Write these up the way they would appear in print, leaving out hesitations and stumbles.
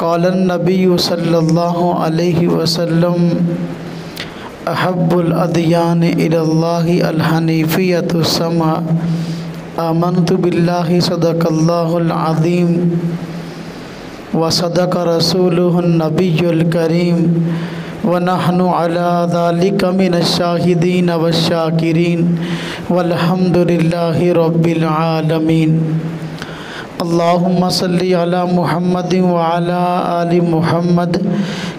क़ालन नबी सल्लल्लाहु अलैहि वसल्लम अहब्बुल अदियान इलल्लाहि अल हनीफियतु समा आमनतु बिल्लाहि सदक़ल्लाहुल अज़ीम व सदक़ रसूलुहुन नबियुल करीम व नहनु अला ज़ालिका मिनश शाहिदीन वश्शाकिरीन वल्हम्दुलिल्लाहि रब्बिल आलमीन। अल्लाहुम्मा सल्लि अला मुहम्मदिन व अला आलि मुहम्मद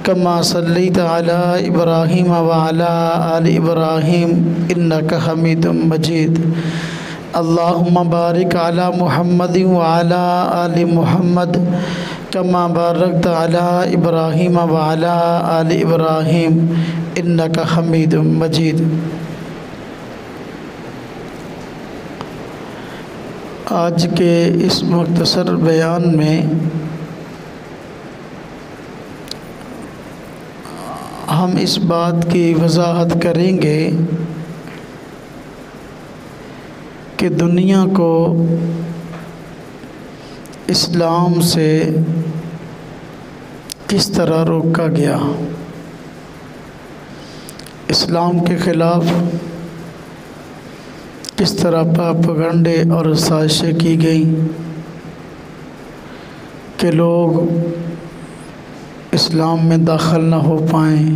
कमा सल्लैता अला इब्राहीम व अला आलि इब्राहीम इन्नका हमीदुम मजीद। अल्लाहुम्मा बारिक अला मुहम्मदिन व अला आलि मुहम्मद कमा बारकता अला इब्राहीम व अला आलि इब्राहीम इन्नका हमीदुम मजीद। आज के इस मुख्तसर बयान में हम इस बात की वजाहत करेंगे कि दुनिया को इस्लाम से किस तरह रोका गया, इस्लाम के ख़िलाफ़ किस तरह प्रोपेगेंडे और साजिशें की गई कि लोग इस्लाम में दाखिल न हो पाएँ,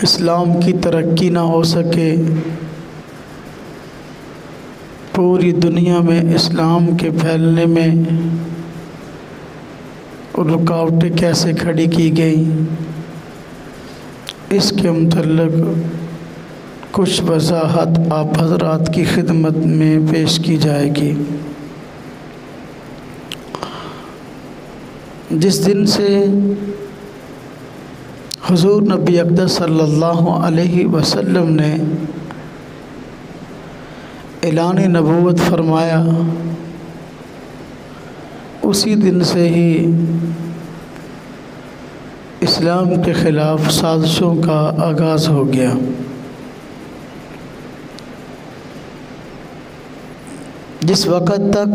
इस्लाम की तरक्की ना हो सके, पूरी दुनिया में इस्लाम के फैलने में रुकावटें कैसे खड़ी की गई, इसके मुतल्लिक़ कुछ वजाहत आप हज़रात की खिदमत में पेश की जाएगी। जिस दिन से हुज़ूर नबी अक़दस सल्लल्लाहु अलैहि वसल्लम ने ऐलान नबूवत फरमाया, उसी दिन से ही इस्लाम के ख़िलाफ़ साजिशों का आगाज़ हो गया। जिस वक़्त तक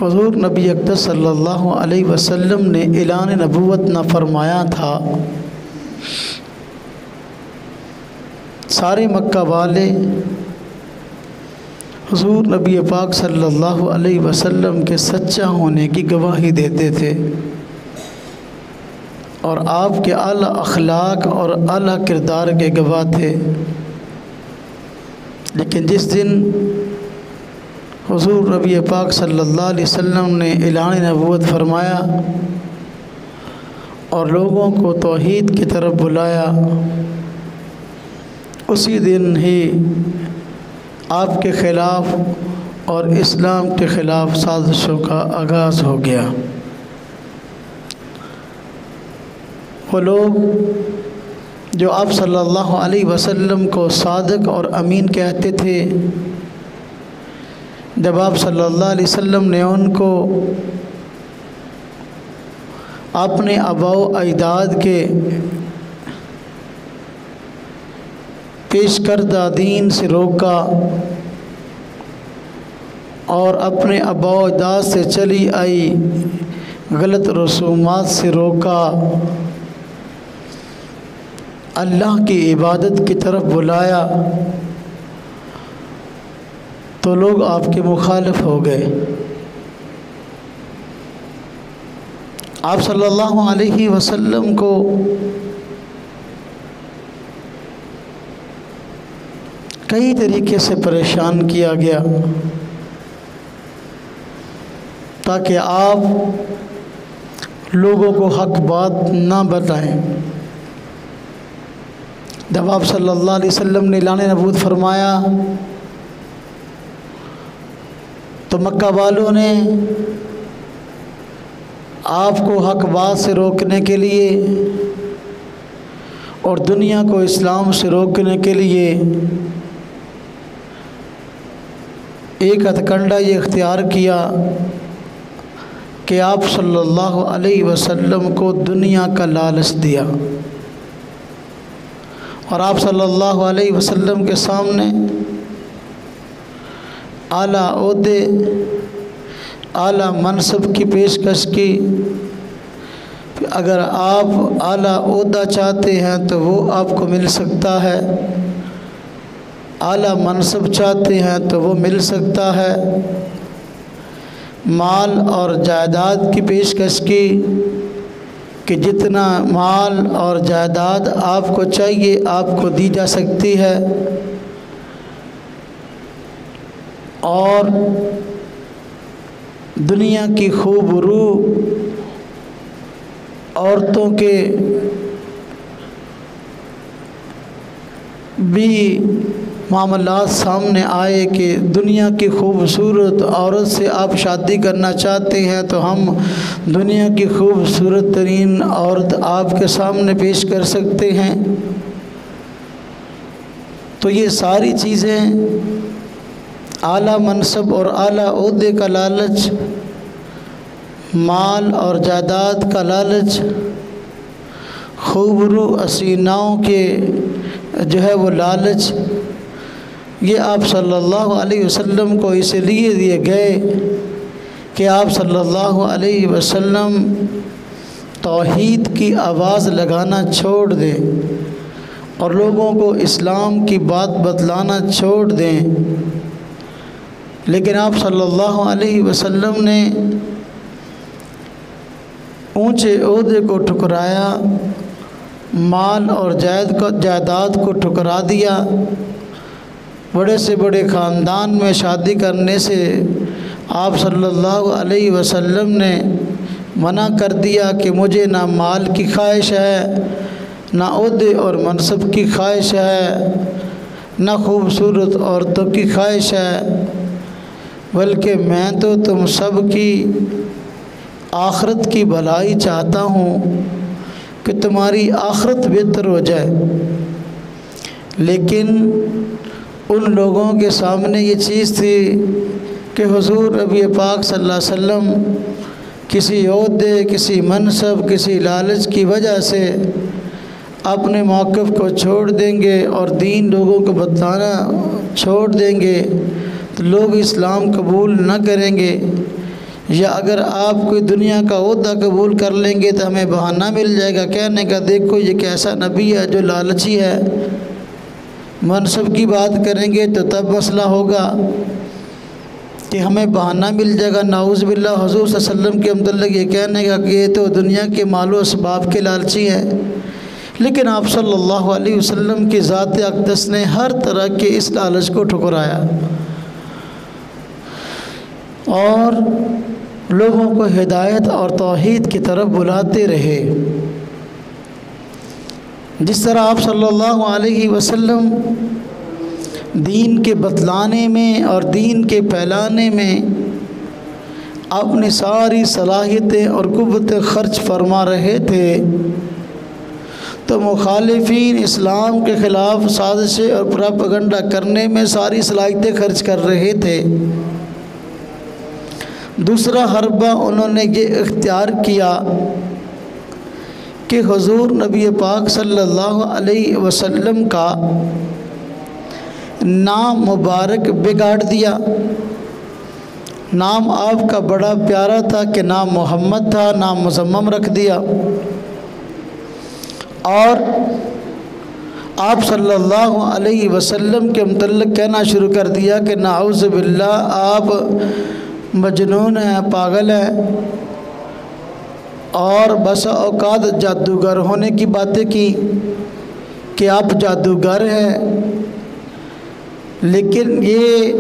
हुज़ूर नबी अक़दस सल्लल्लाहु अलैहि वसल्लम ने ऐलान नबूवत न फरमाया था, सारे मक्का वाले हुज़ूर नबी पाक सल्लल्लाहु अलैहि वसल्लम के सच्चा होने की गवाही देते थे और आपके आला अखलाक और आला किरदार के गवाह थे। लेकिन जिस दिन हुज़ूर नबी पाक सल्लल्लाहु अलैहि वसल्लम ने ऐलान नबूवत फरमाया और लोगों को तौहीद की तरफ बुलाया, उसी दिन ही आपके ख़िलाफ़ और इस्लाम के ख़िलाफ़ साजिशों का आगाज़ हो गया। वो लोग जो आप सल्लल्लाहु अलैहि वसल्लम को सादिक और अमीन कहते थे, जब आप सल्लल्लाहु अलैहि वसल्लम ने उनको अपने आबाओ अजदाद के पेश करदा दीन से रोका और अपने आबाओ अजदाद से चली आई गलत रसूमात से रोका, अल्लाह की इबादत की तरफ बुलाया, तो लोग आपके मुखालिफ हो गए। आप सल्लल्लाहु अलैहि वसल्लम को कई तरीके से परेशान किया गया ताकि आप लोगों को हक बात ना बताएं। जब आप सल्लल्लाहु अलैहि वसल्लम ने ऐलान नबूवत फरमाया तो मक्का वालों ने आपको हक बात से रोकने के लिए और दुनिया को इस्लाम से रोकने के लिए एक हथकंडा ये इख्तियार किया कि आप सल्लल्लाहु अलैहि वसल्लम को दुनिया का लालच दिया और आप सल्लल्लाहु अलैहि वसल्लम के सामने आला ओहदे आला मनसब की पेशकश की। अगर आप आला ओहदा चाहते हैं तो वो आपको मिल सकता है, आला मनसब चाहते हैं तो वो मिल सकता है। माल और जायदाद की पेशकश की कि जितना माल और जायदाद आपको चाहिए आपको दी जा सकती है। और दुनिया की खूबरू औरतों के भी मामलात सामने आए कि दुनिया की खूबसूरत औरत से आप शादी करना चाहते हैं तो हम दुनिया की खूबसूरत तरीन औरत आपके सामने पेश कर सकते हैं। तो ये सारी चीज़ें आला मनसब और आला ओहदे का लालच, माल और जायदाद का लालच, खूबरू हसीनाओं के जो है वो लालच, ये आप सल्लल्लाहु अलैहि वसल्लम को इसलिए दिए गए कि आप सल्लल्लाहु अलैहि वसल्लम तौहीद की आवाज़ लगाना छोड़ दें और लोगों को इस्लाम की बात बतलाना छोड़ दें। लेकिन आप सल्लल्लाहु अलैहि वसल्लम ने ऊंचे ओहदे को ठुकराया, माल और जायदाद को ठुकरा दिया। बड़े से बड़े ख़ानदान में शादी करने से आप सल्लल्लाहु अलैहि वसल्लम ने मना कर दिया कि मुझे ना माल की ख्वाहिश है, ना ओहदे और मनसब की ख्वाहिश है, ना खूबसूरत औरतों की ख्वाहिश है, बल्कि मैं तो तुम सब की आखरत की भलाई चाहता हूँ कि तुम्हारी आखरत बेहतर हो जाए। लेकिन उन लोगों के सामने ये चीज़ थी कि हुज़ूर नबी पाक सल्लल्लाहु अलैहि वसल्लम किसी ओहदे, किसी मनसब, किसी लालच की वजह से अपने मौक़िफ़ को छोड़ देंगे और दीन लोगों को बताना छोड़ देंगे तो लोग इस्लाम कबूल न करेंगे। या अगर आप कोई दुनिया का ओहदा कबूल कर लेंगे तो हमें बहाना मिल जाएगा कहने का, देखो ये कैसा नबी है जो लालची है। मनसब की बात करेंगे तो तब मसला होगा कि हमें बहाना मिल जाएगा नाउज़ बिल्लाह हुज़ूर सल्लल्लाहु अलैहि वसल्लम के मतलब ये कहने का कि ये तो दुनिया के मालो असबाब के लालची हैं। लेकिन आप सल्लल्लाहु अलैहि वसल्लम की ज़ात अक़दस ने हर तरह के इस लालच को ठुकराया और लोगों को हिदायत और तौहीद की तरफ बुलाते रहे। जिस तरह आप सल्लल्लाहु अलैहि वसल्लम दीन के बतलाने में और दीन के फैलाने में अपनी सारी सलाहियतें और कुव्वतें खर्च फरमा रहे थे तो मुखालिफीन इस्लाम के ख़िलाफ़ साजिशें और प्रोपेगेंडा करने में सारी सलाहियतें खर्च कर रहे थे। दूसरा हरबा उन्होंने ये इख्तियार किया कि हुज़ूर नबी पाक सल्लल्लाहु अलैहि वसल्लम का नाम मुबारक बिगाड़ दिया। नाम आपका बड़ा प्यारा था कि नाम मोहम्मद था, नाम मुज़म्मम रख दिया और आप सल्लल्लाहु अलैहि वसल्लम के मुतल्लिक़ कहना शुरू कर दिया कि नाउज़ बिल्लाह आप मजनून हैं, पागल हैं और बस औकात जादूगर होने की बातें की कि आप जादूगर हैं। लेकिन ये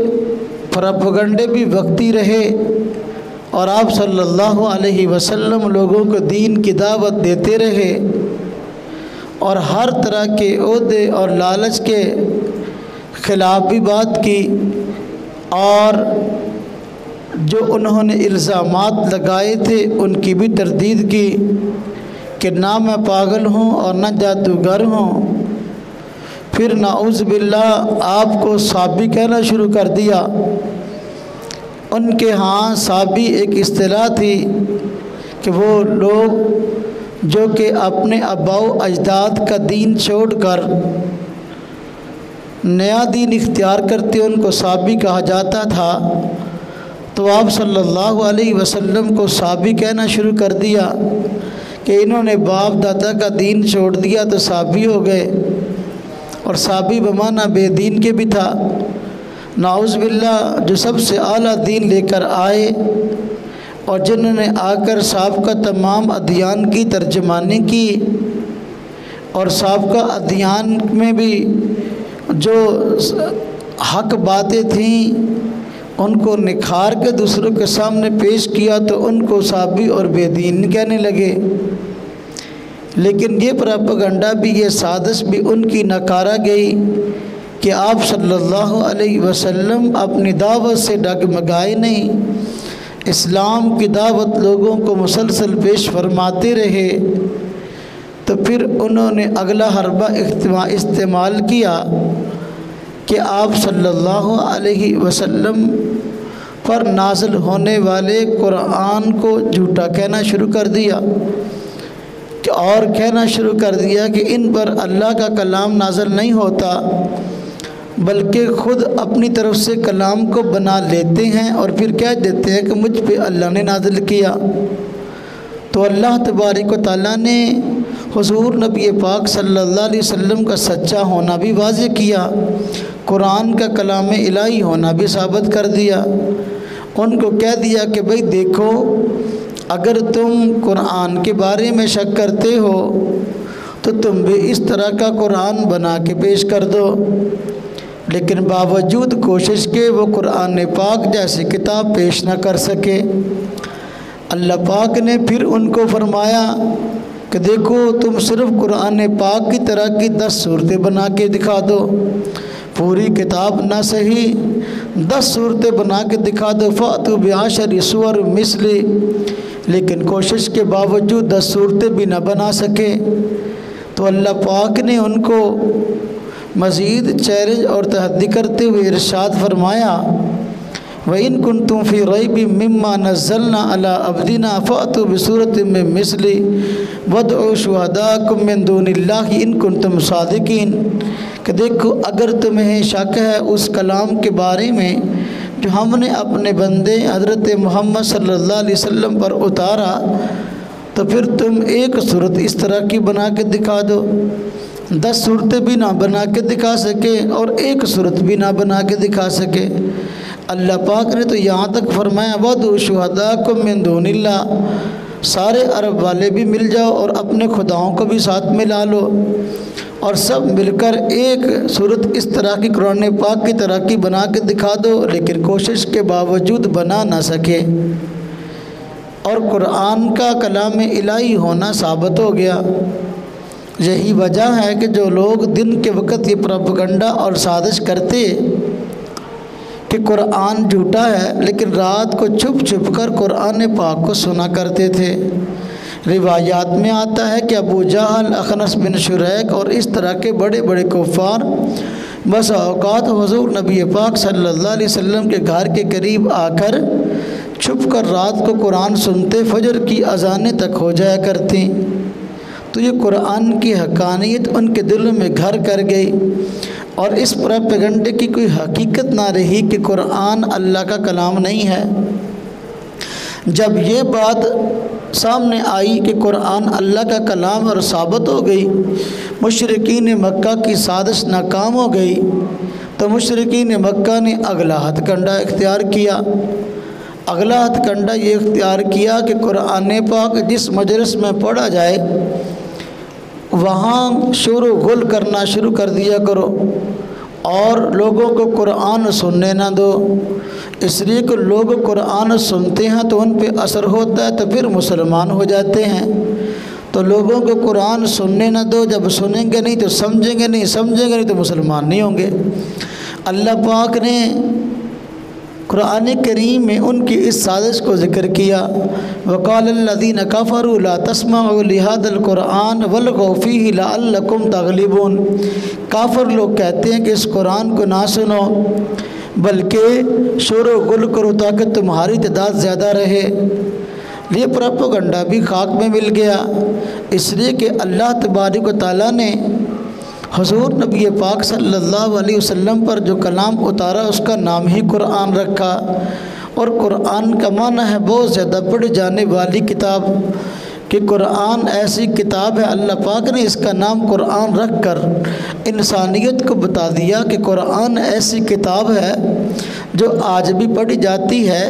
प्रोपेगेंडे भी वक्ती रहे और आप सल्लल्लाहु अलैहि वसल्लम लोगों को दीन की दावत देते रहे और हर तरह के ओहदे और लालच के ख़िलाफ़ भी बात की और जो उन्होंने इल्ज़ामात लगाए थे उनकी भी तरदीद की कि ना मैं पागल हूँ और ना जादूगर हूँ। फिर नाउज़ बिल्लाह आपको साबी कहना शुरू कर दिया। उनके यहाँ साबी एक इस्तिलाह थी कि वो लोग जो कि अपने अबाओ अजदाद का दीन छोड़कर नया दीन इख्तियार करते उनको साबी कहा जाता था। तो आप सल्लल्लाहु अलैहि वसल्लम को साबी कहना शुरू कर दिया कि इन्होंने बाप दादा का दीन छोड़ दिया तो साबी हो गए। और साबी बमाना बेदीन के भी था। नाउज़ बिल्लाह, जो सबसे आला दीन लेकर आए और जिन्होंने आकर साबका तमाम अध्ययन की तर्जमानी की और साबका अध्ययन में भी जो हक बातें थीं उनको निखार के दूसरों के सामने पेश किया तो उनको साबी और बेदीन कहने लगे। लेकिन ये प्रोपेगेंडा भी, ये साजिश भी उनकी नकारा गई कि आप सल्लल्लाहु अलैहि वसल्लम अपनी दावत से डगमगाए नहीं, इस्लाम की दावत लोगों को मुसलसल पेश फरमाते रहे। तो फिर उन्होंने अगला हरबा इस्तेमाल किया कि आप सल्लल्लाहु अलैहि वसल्लम पर नाज़िल होने वाले कुरान को झूठा कहना शुरू कर दिया और कहना शुरू कर दिया कि इन पर अल्लाह का कलाम नाज़िल नहीं होता, बल्कि ख़ुद अपनी तरफ से कलाम को बना लेते हैं और फिर कह देते हैं कि मुझ पे अल्लाह ने नाज़िल किया। तो अल्लाह तबारक व तआला ने हुज़ूर नबी पाक सल्लल्लाहु अलैहि वसल्लम का सच्चा होना भी वाज़ेह किया, कुरान का कलाम इलाही होना भी साबित कर दिया। उनको कह दिया कि भाई देखो, अगर तुम कुरान के बारे में शक करते हो तो तुम भी इस तरह का कुरान बना के पेश कर दो। लेकिन बावजूद कोशिश के वो कुरान पाक जैसी किताब पेश न कर सके। अल्लाह पाक ने फिर उनको फरमाया कि देखो, तुम सिर्फ़ कुरान पाक की तरह की 10 सूरतें बना के दिखा दो, पूरी किताब ना सही 10 सूरतें बना के दिखा दो। फ़ातू बिआशरि सुवर मिसली, लेकिन कोशिश के बावजूद 10 सूरतें भी ना बना सके। तो अल्लाह पाक ने उनको मज़ीद चैलेंज और तहद्दी करते हुए इरशाद फरमाया, व इन कुंतुम फ़ी रैबिम मिम्मा नज़्ज़लना अला अब्दिना फ़अतू बिसूरतिम मिन मिस्ली वदउ शुहदाकुम मिन दूनिल्लाहि इन कुंतुम सादिकीन। कि देखो, अगर तुम्हें शक है उस कलाम के बारे में जो हमने अपने बंदे हज़रत मोहम्मद सल्लल्लाहु अलैहि वसल्लम पर उतारा, तो फिर तुम एक सूरत इस तरह की बना के दिखा दो। 10 सूरतें भी ना बना के दिखा सके और एक सूरत भी ना बना के दिखा सके। अल्लाह पाक ने तो यहाँ तक फरमाया, वदउ शुहदाकुम मिन दूनिल्लाह, सारे अरब वाले भी मिल जाओ और अपने खुदाओं को भी साथ में ला लो और सब मिलकर एक सूरत इस तरह की कुरान पाक की तरह की बना के दिखा दो। लेकिन कोशिश के बावजूद बना ना सके और कुरान का कलाम इलाही होना साबित हो गया। यही वजह है कि जो लोग दिन के वक़्त ये प्रोपेगेंडा और साजिश करते कि कुरान झूठा है, लेकिन रात को छुप छुप कर कुरान पाक को सुना करते थे। रिवायात में आता है कि अबू जहल, अखनस बिन शुरैक और इस तरह के बड़े बड़े कुफ़ार बस औकात हुज़ूर नबी पाक सल्लल्लाहु अलैहि वसल्लम के घर के करीब आकर छुप कर रात को कुरान सुनते, फजर की अज़ानें तक हो जाया करती। तो ये कुरान की हक़ानियत उनके दिलों में घर कर गई और इस प्रोपेगेंडे की कोई हकीकत ना रही कि कुरान अल्लाह का कलाम नहीं है। जब ये बात सामने आई कि कुरान अल्लाह का कलाम और साबित हो गई, मुशरिकीन मक्का की साजिश नाकाम हो गई, तो मुशरिकीन मक्का ने अगला हथकंडा इख्तियार किया। अगला हथकंडा ये इख्तियार किया कि कुरान पाक जिस मजलिस में पढ़ा जाए वहाँ शोर गुल करना शुरू कर दिया करो और लोगों को कुरान सुनने ना दो। इसलिए कि लोग कुरान सुनते हैं तो उन पे असर होता है, तो फिर मुसलमान हो जाते हैं। तो लोगों को कुरान सुनने ना दो, जब सुनेंगे नहीं तो समझेंगे नहीं, समझेंगे नहीं तो मुसलमान नहीं होंगे। अल्लाह पाक ने कुरान करीम में उनकी इस साजिश को ज़िक्र किया, वक़ालल्लज़ीन कफ़रू ला तस्मऊ लिहाज़ल कुरान वल्ग़ौ फ़ीहि लअल्लकुम तग़लिबून। काफ़िर लोग कहते हैं कि इस कुरान को ना सुनो, बल्कि शोर गुल करो ताकि तुम्हारी तादाद ज़्यादा रहे। ये प्रोपेगेंडा भी खाक में मिल गया, इसलिए कि अल्लाह तबारक व तआला ने हुज़ूर नबी पाक सल्लल्लाहु अलैहि वसल्लम पर जो कलाम उतारा उसका नाम ही कुरान रखा और कुरान का माना है बहुत ज़्यादा पढ़ी जाने वाली किताब, कि कुरान ऐसी किताब है, अल्लाह पाक ने इसका नाम कुरान रख कर इंसानियत को बता दिया कि कुरान ऐसी किताब है जो आज भी पढ़ी जाती है,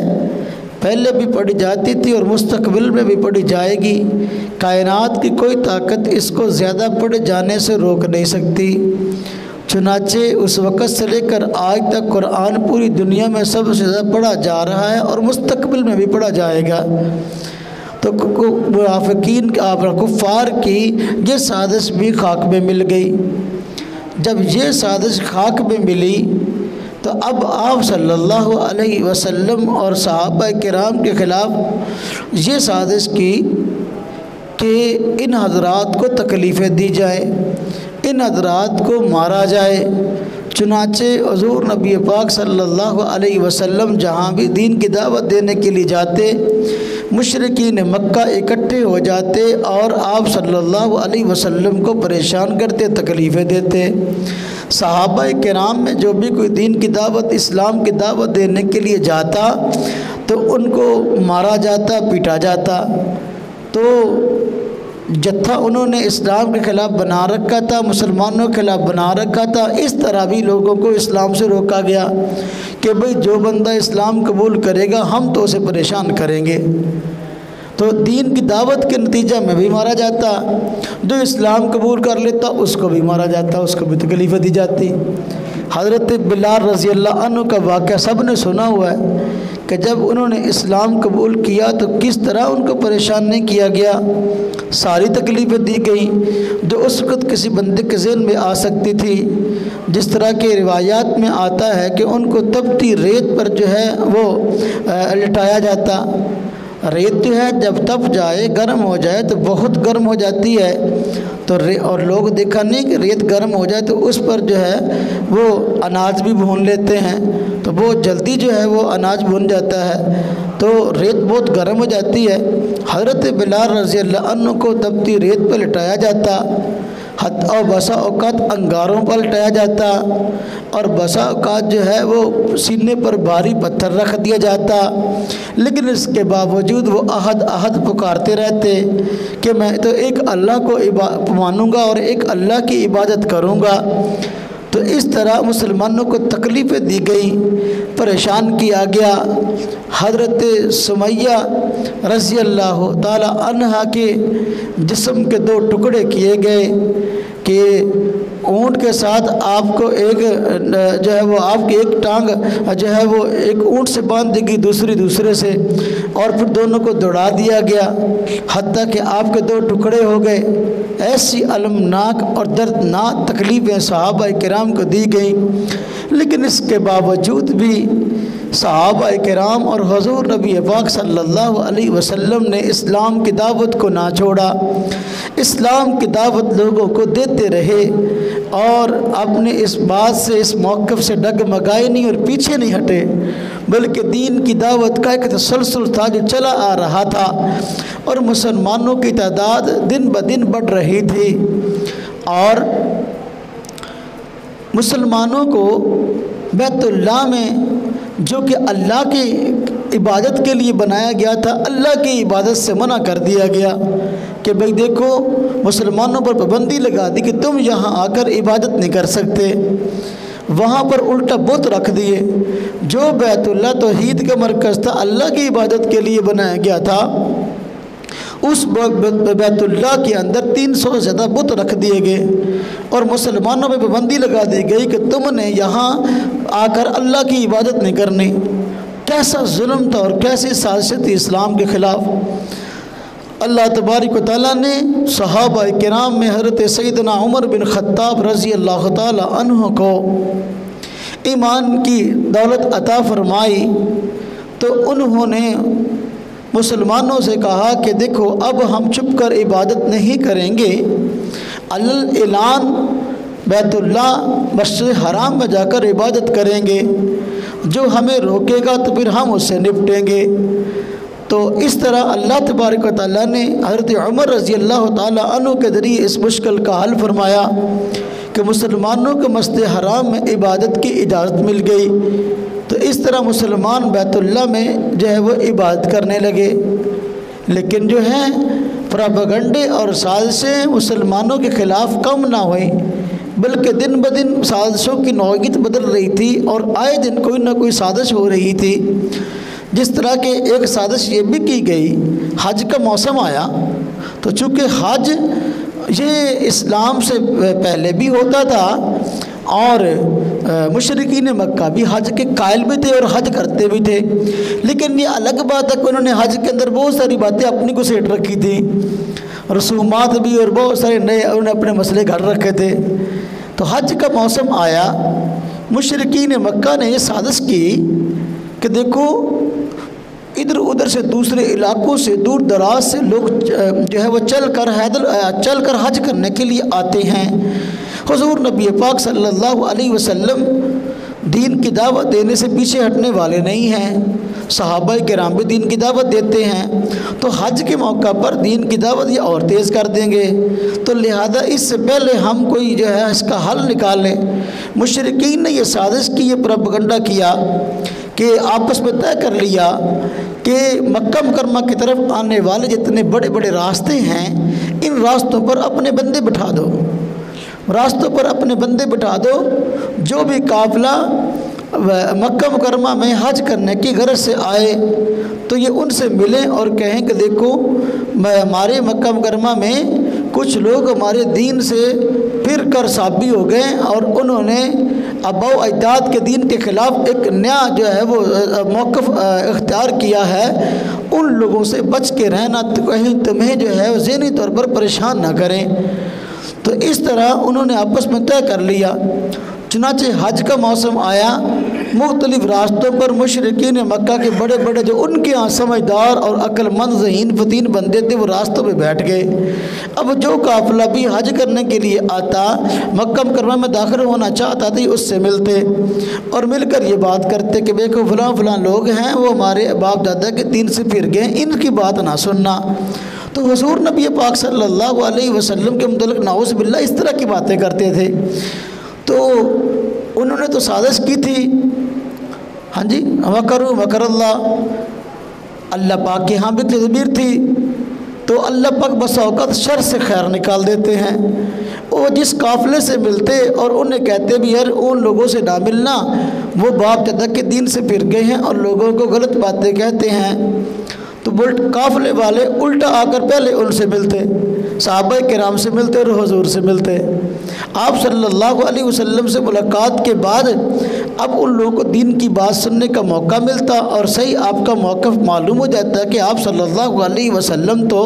पहले भी पढ़ी जाती थी और मुस्तकबिल में भी पढ़ी जाएगी। कायनात की कोई ताकत इसको ज़्यादा पढ़े जाने से रोक नहीं सकती। चुनाचे उस वक़्त से लेकर आज तक कुरान पूरी दुनिया में सबसे ज़्यादा पढ़ा जा रहा है और मुस्तकबिल में भी पढ़ा जाएगा। तो मुनाफिकीन कुफ़ार की ये साजिश भी खाक में मिल गई। जब ये साजिश खाक में मिली तो अब आप सल्लल्लाहु अलैहि वसल्लम और सहाबा किराम के ख़िलाफ़ ये साजिश की कि इन हज़रात को तकलीफ़ें दी जाए, इन हज़रात को मारा जाए। चुनाचे हुज़ूर नबी पाक सल्लल्लाहु अलैहि वसल्लम जहाँ भी दीन की दावत देने के लिए जाते, मुशरिकीन मक्का इकट्ठे हो जाते और आप सल्लल्लाहु अलैहि वसल्लम को परेशान करते, तकलीफ़ें देते। सहाबा किराम में जो भी कोई दीन की दावत, इस्लाम की दावत देने के लिए जाता तो उनको मारा जाता, पीटा जाता। तो जत्था उन्होंने इस्लाम के ख़िलाफ़ बना रखा था, मुसलमानों के ख़िलाफ़ बना रखा था। इस तरह भी लोगों को इस्लाम से रोका गया कि भाई जो बंदा इस्लाम कबूल करेगा हम तो उसे परेशान करेंगे। तो दीन की दावत के नतीजा में भी मारा जाता, जो इस्लाम कबूल कर लेता उसको भी मारा जाता, उसको भी तकलीफ़ें दी जाती। हज़रत बिलाल रज़ी अल्लाह अन्हु का वाक़या सब ने सुना हुआ है कि जब उन्होंने इस्लाम कबूल किया तो किस तरह उनको परेशान नहीं किया गया, सारी तकलीफ़ें दी गई जो उस वक़्त किसी बंदे के ज़हन में आ सकती थी। जिस तरह के रिवायात में आता है कि उनको तपती रेत पर जो है वो लिटाया जाता। रेत जो है जब तप जाए, गर्म हो जाए तो बहुत गर्म हो जाती है, तो और लोग देखा नहीं कि रेत गर्म हो जाए तो उस पर जो है वो अनाज भी भून लेते हैं, तो बहुत जल्दी जो है वो अनाज भून जाता है। तो रेत बहुत गर्म हो जाती है। हज़रत बिलाल रज़ी अल्लाह अन्हु को तपती रेत पर लिटाया जाता, और बसा औकात अंगारों पर लिटाया जाता, और बसा औकात जो है वो सीने पर भारी पत्थर रख दिया जाता। लेकिन इसके बावजूद वो अहद अहद पुकारते रहते कि मैं तो एक अल्लाह को मानूंगा और एक अल्लाह की इबादत करूंगा। तो इस तरह मुसलमानों को तकलीफ़ें दी गई, परेशान किया गया। हज़रत सुमैया रज़ी अल्लाह ताला अन्हा के जिस्म के दो टुकड़े किए गए कि ऊँट के साथ आपको एक जो है वो आपकी एक टांग जो है वो एक ऊँट से बांध देगी, दूसरी दूसरे से, और फिर दोनों को दौड़ा दिया गया हत्ता कि आपके दो टुकड़े हो गए। ऐसी अलमनाक और दर्दनाक तकलीफ़ें सहाबा किराम को दी गई। लेकिन इसके बावजूद भी सहाबा किराम और हुज़ूर नबी पाक सल्लल्लाहु अलैहि वसल्लम ने इस्लाम की दावत को ना छोड़ा, इस्लाम की दावत लोगों को देते रहे और अपने इस बात से, इस मौक़िफ़ से डगमगाए नहीं और पीछे नहीं हटे, बल्कि दीन की दावत का एक तसलसल था जो चला आ रहा था और मुसलमानों की तादाद दिन ब दिन बढ़ रही थी। और मुसलमानों को बैतुल्लाह में, जो कि अल्लाह की इबादत के लिए बनाया गया था, अल्लाह की इबादत से मना कर दिया गया कि भाई देखो, मुसलमानों पर पाबंदी लगा दी कि तुम यहाँ आकर इबादत नहीं कर सकते। वहाँ पर उल्टा बुत रख दिए। जो बैतुल्लाह तौहीद का मरकज़ था, अल्लाह की इबादत के लिए बनाया गया था, उस बैतुल्लाह के अंदर 300 से ज़्यादा बुत रख दिए गए और मुसलमानों पर पाबंदी लगा दी गई कि तुमने यहाँ आकर अल्लाह की इबादत नहीं करनी। कैसा जुल्म था और कैसी साजिश थी इस्लाम के ख़िलाफ़। अल्लाह तबारक व तआला ने सहाबा किराम में हज़रत सैयदना उमर बिन ख़त्ताब रज़ी अल्लाह तआला अन्हु को ईमान की दौलत अता फरमाई, तो उन्होंने मुसलमानों से कहा कि देखो, अब हम चुप कर इबादत नहीं करेंगे, अल ऐलान बैतुल्लाह मस्जिद हराम में जाकर इबादत करेंगे, जो हमें रोकेगा तो फिर हम उससे निपटेंगे। तो इस तरह अल्लाह तबारक व तआला ने हज़रत उमर रज़ी अल्लाह तआला अन्हु के ज़रिए इस मुश्किल का हल फरमाया कि मुसलमानों को मस्जिद हराम में इबादत की इजाज़त मिल गई। तो इस तरह मुसलमान बैतुल्लाह में जो है वो इबादत करने लगे। लेकिन जो है प्रोपेगेंडे और साजिशें मुसलमानों के ख़िलाफ़ कम ना हुई, बल्कि दिन ब दिन साजिशों की नौयत बदल रही थी और आए दिन कोई ना कोई साजिश हो रही थी। जिस तरह के एक साजिश ये भी की गई, हज का मौसम आया तो चूँकि हज ये इस्लाम से पहले भी होता था और मुशरिकीन मक्का भी हज के कायल भी थे और हज करते भी थे, लेकिन ये अलग बात है कि उन्होंने हज के अंदर बहुत सारी बातें अपनी को सेट रखी थी, रसूमात भी, और बहुत सारे नए उन्होंने अपने मसले घर रखे थे। तो हज का मौसम आया, मुशरिकीन मक्का ने ये साजिश की कि देखो इधर उधर से दूसरे इलाकों से दूर दराज से लोग जो है वो चल कर हज करने के लिए आते हैं। हुज़ूर नबी पाक सल्लल्लाहु अलैहि वसल्लम दीन की दावत देने से पीछे हटने वाले नहीं हैं। सहाबाए किराम भी दीन की दावत देते हैं, तो हज के मौका पर दीन की दावत ये और तेज़ कर देंगे, तो लिहाजा इससे पहले हम कोई जो है इसका हल निकालें। मुशरिकीन ने ये साजिश की, ये प्रोपेगेंडा किया कि आपस में तय कर लिया कि मक्का मुकर्रमा की तरफ आने वाले जितने बड़े बड़े रास्ते हैं, इन रास्तों पर अपने बंदे बिठा दो, रास्तों पर अपने बंदे बिठा दो। जो भी काफ़िला मक्का मुकर्रमा में हज करने की गरज से आए तो ये उनसे मिलें और कहें कि देखो हमारे मक्का मुकर्रमा में कुछ लोग हमारे दीन से फिर कर साबी हो गए और उन्होंने आबा अजदाद के दीन के ख़िलाफ़ एक नया जो है वो मौक़िफ़ इख्तियार किया है। उन लोगों से बच के रहना, तो कहीं तुम्हें जो है ज़हनी तौर पर परेशान ना करें। तो इस तरह उन्होंने आपस में तय कर लिया। चुनांचे हज का मौसम आया, मुख्तलिफ़ रास्तों पर मुशरिकीन मक्का के बड़े बड़े जो उनके यहाँ समझदार और अक्लमंद ज़हीन फतीन बंदे थे वो रास्तों पे बैठ गए। अब जो काफ़िला भी हज करने के लिए आता, मक्का मुकर्रमा में दाखिल होना चाहता था, उससे मिलते और मिलकर ये बात करते कि देखो फ़लाँ फ़लाँ लोग हैं, वो हमारे बाप दादा के दीन से फिर गए, इनकी बात ना सुनना। तो हुज़ूर नबी पाक सल्लल्लाहु अलैहि वसल्लम के मुतल्लिक़ नाउज़ बिल्लाह इस तरह की बातें करते थे। तो उन्होंने तो साजिश की थी, हाँ जी, वकरू वकरल्लाह, अल्लाह पाक के यहाँ भी तदबीर थी। तो अल्लाह पाक बसा औक़ात शर से खैर निकाल देते हैं। वो जिस काफ़िले से मिलते और उन्हें कहते भी यार उन लोगों से ना मिलना, वो बाप दादा के दीन से फिर गए हैं और लोगों को गलत बातें कहते हैं। तो काफ़िले वाले उल्टा आकर पहले उनसे मिलते, सहाबाए किराम से मिलते और हुज़ूर से मिलते। आप सल्लल्लाहु अलैहि वसल्लम से मुलाकात के बाद अब उन लोगों को दीन की बात सुनने का मौका मिलता और सही आपका मौक़िफ़ मालूम हो जाता है कि आप सल्लल्लाहु अलैहि वसल्लम तो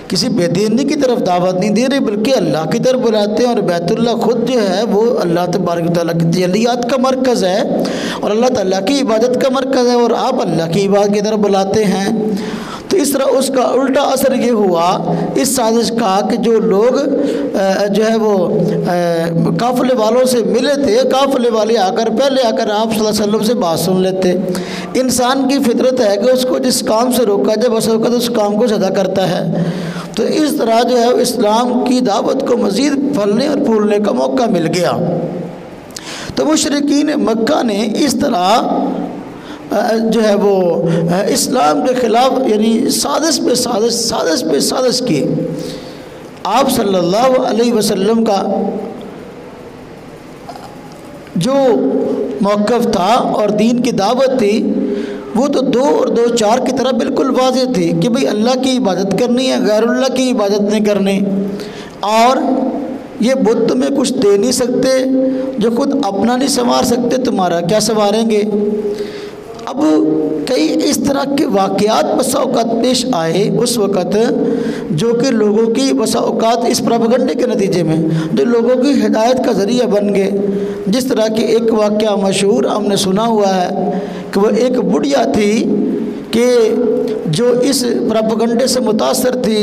किसी बेदीनी की तरफ दावत नहीं दे रहे, बल्कि अल्लाह की तरफ बुलाते हैं। और बैतुल्लाह ख़ुद जो है वो अल्लाह तबारक व तआला की तजल्लियात का मरकज़ है और अल्लाह ताला की इबादत का मरकज़ है, और आप अल्लाह की इबादत की तरफ बुलाते हैं। तो इस तरह उसका उल्टा असर ये हुआ इस साजिश का कि जो लोग जो है वो काफ़िले वालों से मिले थे, काफ़िले वाले आकर पहले आकर आप सल्लल्लाहु अलैहि वसल्लम से बात सुन लेते। इंसान की फितरत है कि उसको जिस काम से रोका जाए बस होकर तो उस काम को ज़्यादा करता है। तो इस तरह जो है इस्लाम की दावत को मज़ीद फलने और फूलने का मौका मिल गया। तो मुशरिकीन मक्का ने इस तरह जो है वो इस्लाम के ख़िलाफ़ यानी साजिश पे साजिश की। आप सल्लल्लाहु अलैहि वसल्लम का जो मौक़िफ़ था और दीन की दावत थी वो तो 2 और 2 4 की तरह बिल्कुल वाज़ेह थी कि भाई अल्लाह की इबादत करनी है, गैरुल्लाह की इबादत नहीं करनी। और ये बुत तुम्हें कुछ दे नहीं सकते, जो खुद अपना नहीं संवार सकते तुम्हारा क्या संवारेंगे। अब कई इस तरह के वाक़यात बसा औक़ात पेश आए उस वक़्त, जो कि लोगों की बसा औक़ात इस प्रोपेगेंडे के नतीजे में जो लोगों की हिदायत का ज़रिया बन गए। जिस तरह की एक वाक़या मशहूर हमने सुना हुआ है कि वो एक बुढ़िया थी कि जो इस प्रोपेगेंडे से मुतासर थी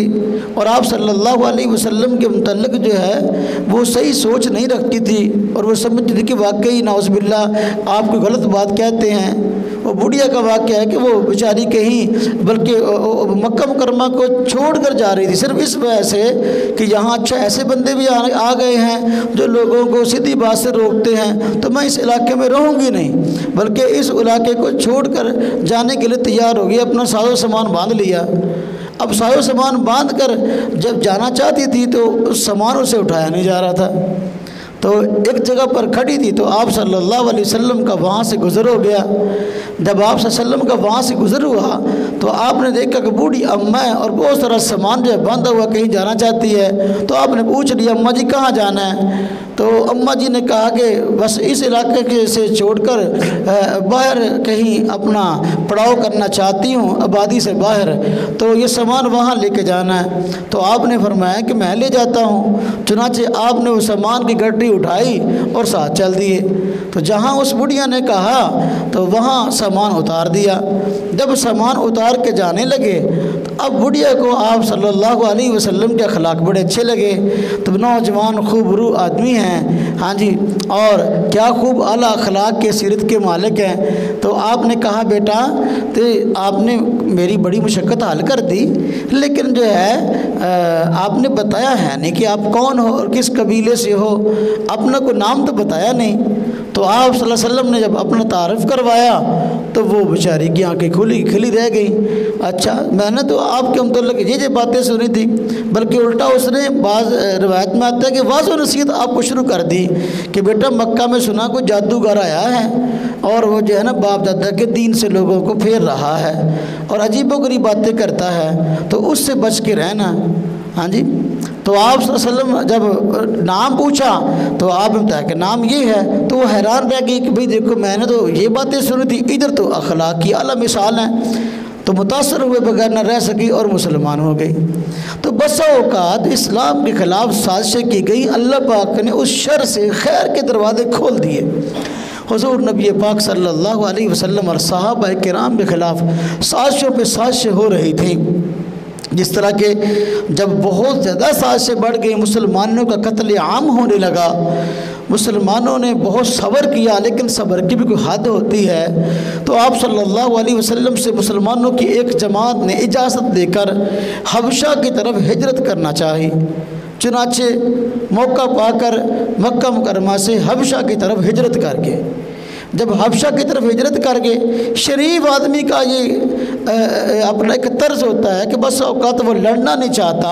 और आप सल्लल्लाहु अलैहि वसल्लम के मुतल्लिक़ जो है वो सही सोच नहीं रखती थी और वो समझती थी कि वाकई नाउज़ बिल्लाह आप कोई गलत बात कहते हैं। वो बुढ़िया का वाक़या है कि वो बेचारी कहीं बल्कि मक्का मुकरमा को छोड़कर जा रही थी सिर्फ इस वजह से कि यहाँ अच्छा ऐसे बंदे भी आ गए हैं जो लोगों को सीधी बात से रोकते हैं, तो मैं इस इलाके में रहूँगी नहीं, बल्कि इस इलाके को छोड़कर जाने के लिए तैयार हो गई। अपना साजो सामान बांध लिया। अब साजो सामान बांध कर जब जाना चाहती थी तो उस सामान उसे उठाया नहीं जा रहा था, तो एक जगह पर खड़ी थी। तो आप सल्लल्लाहु अलैहि वसल्लम का वहाँ से गुज़र हो गया। जब आप सल्लल्लाहु अलैहि वसल्लम का वहाँ से गुज़र हुआ तो आपने देखा कि बूढ़ी अम्मा है और बहुत सारा सामान जो है बांधा हुआ कहीं जाना चाहती है। तो आपने पूछ लिया, अम्मा जी कहाँ जाना है? तो अम्मा जी ने कहा कि बस इस इलाके के से छोड़कर बाहर कहीं अपना पड़ाव करना चाहती हूँ, आबादी से बाहर, तो ये सामान वहाँ लेके जाना है। तो आपने फरमाया कि मैं ले जाता हूँ। चुनाचे आपने उस सामान की गड्डी उठाई और साथ चल दिए। तो जहाँ उस बुढ़िया ने कहा तो वहाँ सामान उतार दिया। जब सामान उतार के जाने लगे तो अब बुढ़िया को आप सल्लल्लाहु अलैहि वसल्लम के अखलाक बड़े अच्छे लगे। तो नौजवान खूब रू आदमी हैं, हाँ जी, और क्या खूब आला अखलाक के सीरत के मालिक हैं। तो आपने कहा, बेटा तो आपने मेरी बड़ी मुशक्क़त हल कर दी, लेकिन जो है आपने बताया है नहीं कि आप कौन हो और किस कबीले से हो, अपना कोई नाम तो बताया नहीं। तो आप सल्लल्लाहु अलैहि वसल्लम ने जब अपना तारफ़ करवाया तो वो बेचारी की आंखें खिली रह गई। अच्छा, मैंने तो आपके मतलब ये बातें सुनी थी, बल्कि उल्टा उसने बाज़ रिवायत में आता है कि वाज़ नसीहत आपको शुरू कर दी कि बेटा मक्का में सुना कोई जादूगर आया है और वो जो है ना बाप दादा के दीन से लोगों को फेर रहा है और अजीबोगरीब बातें करता है, तो उससे बच के रहना। हाँ जी। तो आप सल्लल्लाहु अलैहि वसल्लम जब नाम पूछा तो आप बताया कि नाम ये है। तो वो हैरान रह गई कि भाई देखो मैंने तो ये बातें सुनी थी, इधर तो अखलाक की आला मिसाल है। तो मुतासर हुए बगैर न रह सकी और मुसलमान हो गई। तो बसा औकात इस्लाम के ख़िलाफ़ साजिशें की गई, अल्लाह पाक ने उस शर से खैर के दरवाजे खोल दिए। हुज़ूर नबी पाक सल्लल्लाहु अलैहि वसल्लम और सहाबा किराम के ख़िलाफ़ साजिशों पे साजिशें हो रही थी। जिस तरह के जब बहुत ज़्यादा साजिशें बढ़ गई, मुसलमानों का कत्ल आम होने लगा, मुसलमानों ने बहुत सब्र किया, लेकिन सब्र की भी कोई हद होती है। तो आप सल्लल्लाहु अलैहि वसल्लम से मुसलमानों की एक जमात ने इजाज़त देकर हबशा की तरफ हिजरत करना चाही। चुनाचे मौका पाकर मक्का मुकरमा से हबशा की तरफ हिजरत करके जब हबशा की तरफ हिजरत करके शरीफ आदमी का ये अपना एक तर्ज होता है कि बस औकात वो लड़ना नहीं चाहता,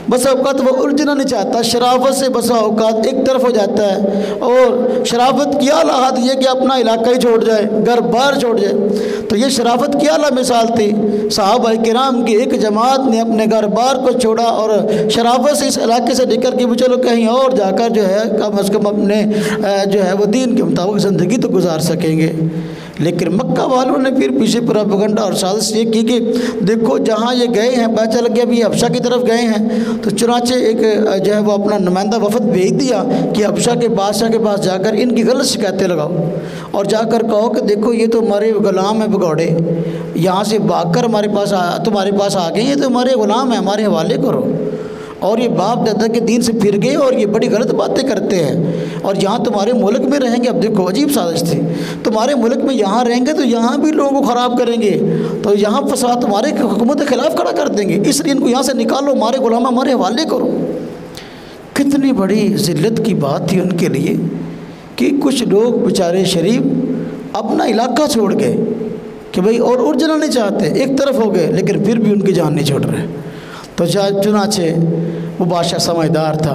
बस औकात वो उलझना नहीं चाहता, शराफत से बस औकात एक तरफ हो जाता है। और शराफत की आला हद ये कि अपना इलाका ही छोड़ जाए, घर बार छोड़ जाए। तो ये शराफत की आला मिसाल थी। सहाबा किराम की एक जमात ने अपने घर बार को छोड़ा और शराफत से इस इलाके से निकल के चलो कहीं और जाकर जो है कम अज़ कम अपने जो है वो दीन के मुताबिक ज़िंदगी तो गुजार सकेंगे। लेकिन मक्का वालों ने फिर पीछे प्रोपेगेंडा और साजिश ये की कि देखो जहाँ ये गए हैं, पता चल गया अभी हबशा की तरफ गए हैं, तो चुनाचे एक जो है वो अपना नुमाइंदा वफद भेज दिया कि हबशा के बादशाह के पास जाकर इनकी गलत शिकायतें लगाओ और जाकर कहो कि देखो ये तो हमारे गुलाम हैं भगौड़े, यहाँ से भाग कर तुम्हारे पास आ गए, ये तो हमारे गुलाम हैं, हमारे हवाले करो। और ये बाप दादा के दीन से फिर गए और ये बड़ी गलत बातें करते हैं और यहाँ तुम्हारे मुल्क में रहेंगे। अब देखो अजीब साजिश थी, तुम्हारे मुल्क में यहाँ रहेंगे तो यहाँ भी लोगों को ख़राब करेंगे, तो यहाँ फसाद तुम्हारे हुकूमत के ख़िलाफ़ खड़ा कर देंगे, इसलिए इनको यहाँ से निकालो, हमारे गुलाम हमारे हवाले करो। कितनी बड़ी ज़िल्लत की बात थी उनके लिए कि कुछ लोग बेचारे शरीफ अपना इलाका छोड़ गए कि भाई और उलझना नहीं चाहते, एक तरफ हो गए, लेकिन फिर भी उनकी जान नहीं छोड़ रहे। तो चुनाचे वो बादशाह समझदार था,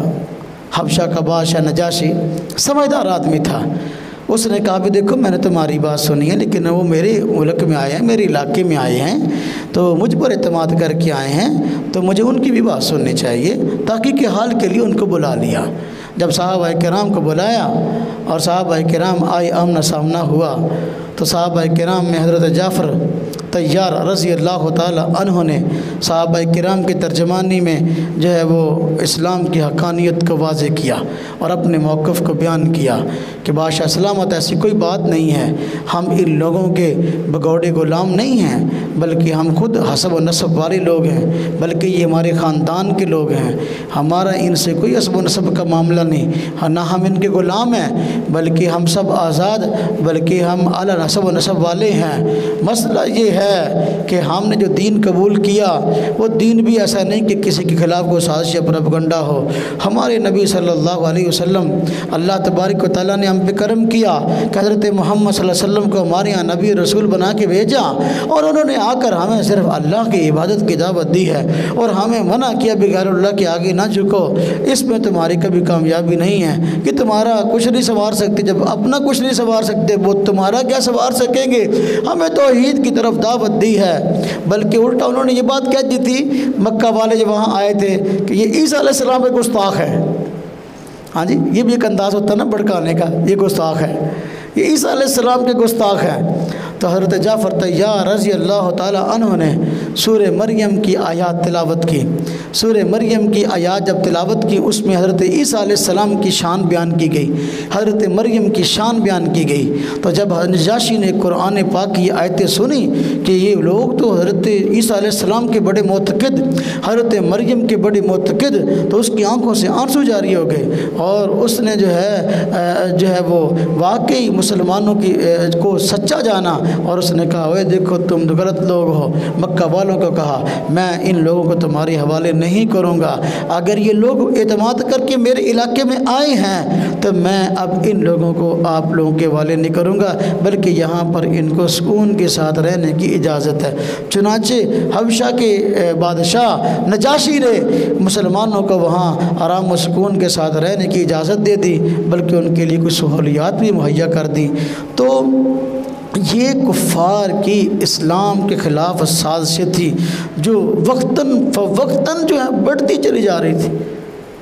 हबशा का बादशाह नजाशी समझदार आदमी था। उसने कहा भी देखो मैंने तुम्हारी बात सुनी है, लेकिन वो मेरे मुल्क में आए हैं, मेरे इलाके में आए हैं, तो मुझ पर एतमाद करके आए हैं, तो मुझे उनकी भी बात सुननी चाहिए। ताकि के हाल के लिए उनको बुला लिया। जब सहाबा किराम को बुलाया और सहाबा किराम आए, आमना सामना हुआ, तो सहाबा किराम में हज़रत जाफ़र तैयार रज़ी अल्लाह ताला अन्हु ने सहाबा किराम की तर्जमानी में जो है वो इस्लाम की हक़ानियत को वाज़े किया और अपने मौक़िफ़ को बयान किया कि बादशाह सलामत ऐसी कोई बात नहीं है, हम इन लोगों के बगौड़े ग़ुलाम नहीं हैं, बल्कि हम खुद हसब व नसब वाले लोग हैं, बल्कि ये हमारे ख़ानदान के लोग हैं, हमारा इनसे कोई हसब व नसब का मामला नहीं, ना हम इनके ग़ुलाम हैं बल्कि हम सब आज़ाद, बल्कि हम आला नसब व नसब वाले हैं। मसला ये है कि हमने जो दीन कबूल किया वो दीन भी ऐसा नहीं कि किसी के ख़िलाफ़ कोई साजिश या प्रोपगंडा हो। हमारे नबी सल्लल्लाहु अलैहि वसल्लम अल्लाह तबारक व तआला ने हम पे करम किया कि हज़रत मोहम्मद सल्लल्लाहु अलैहि वसल्लम को हमारे यहाँ नबी रसूल बना के भेजा और उन्होंने आकर हमें सिर्फ अल्लाह की इबादत की दावत दी है और हमें मना किया बिगैरुल्लाह के आगे ना झुको, इसमें तुम्हारी कभी कामयाबी नहीं है कि तुम्हारा कुछ नहीं संवार सकते। जब अपना कुछ नहीं संवार सकते वो तुम्हारा क्या संवार सकेंगे। हमें तौहीद की तरफ दावत दी है, बल्कि उल्टा उन्होंने ये बात कह दी थी मक्का वाले जब वहाँ आए थे कि ये ईसा अलैहिस्सलाम एक गुस्ताख है। हाँ जी, ये भी एक अंदाज़ होता है ना भड़काने का, ये गुस्ताख है, ये ईसा अलैहिस्सलाम के गुस्ताख है। तो हज़रत जाफ़र तैयार रज़ी अल्लाह ताला अन्हु ने सूरह मरियम की आयत तिलावत की। सूरह मरियम की आयत जब तिलावत की उसमें हज़रत ईसा अलैहिस्सलाम की शान बयान की गई, हज़रत मरियम की शान बयान की गई। तो जब नजाशी ने कुरान पाक की आयतें सुनी कि ये लोग तो हज़रत ईसा अलैहिस्सलाम के बड़े मोतक़िद, हज़रत मरियम के बड़े मोतक़िद, तो उसकी आंखों से आंसू जारी हो गए और उसने जो है वो वाकई मुसलमानों की को सच्चा जाना और उसने कहा ओए देखो तुम तो गलत लोग हो। मक्का वालों को कहा मैं इन लोगों को तुम्हारे हवाले नहीं करूँगा, अगर ये लोग एतमाद करके मेरे इलाके में आए हैं तो मैं अब इन लोगों को आप लोगों के हवाले नहीं करूँगा, बल्कि यहाँ पर इनको सुकून के साथ रहने की इजाज़त है। चुनाचे हबशा के बादशाह नजाशी ने मुसलमानों को वहाँ आराम व सुकून के साथ रहने की इजाज़त दे दी, बल्कि उनके लिए कुछ सहूलियात भी मुहैया कर दी। तो ये कुफ़ार की इस्लाम के ख़िलाफ़ साजिशें थी जो वक्तन जो है बढ़ती चली जा रही थी।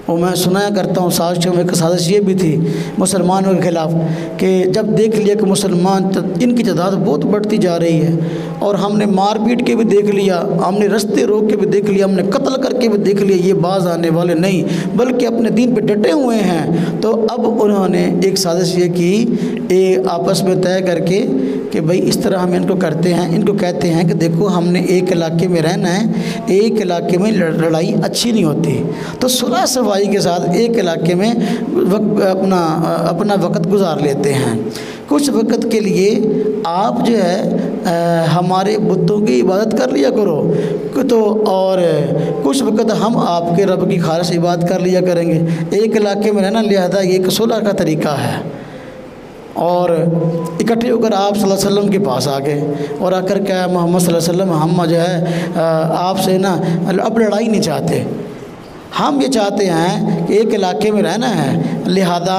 और मैं सुनाया करता हूँ साजिशों में एक साजिश ये भी थी मुसलमानों के ख़िलाफ़ कि जब देख लिया कि मुसलमान इनकी तादाद बहुत बढ़ती जा रही है और हमने मार पीट के भी देख लिया, हमने रास्ते रोक के भी देख लिया, हमने कत्ल करके भी देख लिया, ये बाज आने वाले नहीं बल्कि अपने दीन पे डटे हुए हैं। तो अब उन्होंने एक साजिश ये की आपस में तय करके कि भाई इस तरह हम इनको करते हैं, इनको कहते हैं कि देखो हमने एक इलाके में रहना है, एक इलाके में लड़ाई अच्छी नहीं होती, तो सुलह सफाई के साथ एक इलाके में अपना वक़्त गुजार लेते हैं। कुछ वक़्त के लिए आप जो है हमारे बुतों की इबादत कर लिया करो तो और कुछ वक़्त हम आपके रब की खालिस इबादत कर लिया करेंगे। एक इलाके में रहना लिहाजा ये एक सुलह का तरीका है। और इकट्ठे होकर आप सल्लल्लाहु अलैहि वसल्लम के पास आ गए और आकर क्या मोहम्मद सल्लल्लाहु अलैहि वसल्लम हम जो है आपसे ना अब लड़ाई नहीं चाहते, हम ये चाहते हैं कि एक इलाके में रहना है, लिहाजा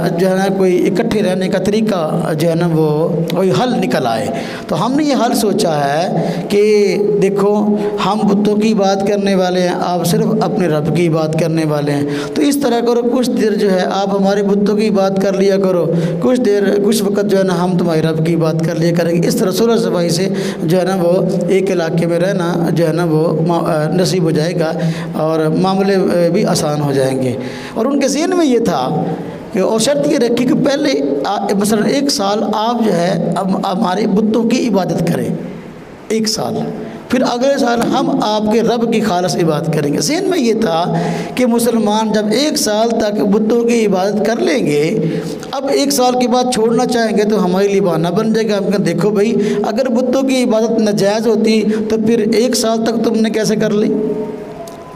जो है ना कोई इकट्ठे रहने का तरीका जो है ना वो कोई हल निकल आए। तो हमने ये हल सोचा है कि देखो हम बुतों की बात करने वाले हैं, आप सिर्फ अपने रब की बात करने वाले हैं, तो इस तरह करो कुछ देर जो है आप हमारे बुतों की बात कर लिया करो, कुछ वक़्त जो है ना हम तुम्हारे रब की बात कर लिया करेंगे। इस तरह सुलह सफाई से जो है ना वो एक इलाके में रहना जो है ना वो नसीब हो जाएगा और मामले भी आसान हो जाएंगे। और उनके ज़हन में ये था कि और शर्त ये रखी कि पहले मसलन एक साल आप जो है अब हमारे बुतों की इबादत करें, एक साल, फिर अगले साल हम आपके रब की खालिस इबादत करेंगे। ज़हन में ये था कि मुसलमान जब एक साल तक बुतों की इबादत कर लेंगे, अब एक साल के बाद छोड़ना चाहेंगे तो हमारे लिए बहाना बन जाएगा। हम कहें देखो भाई अगर बुतों की इबादत नाजायज़ होती तो फिर एक साल तक तुमने कैसे कर ली,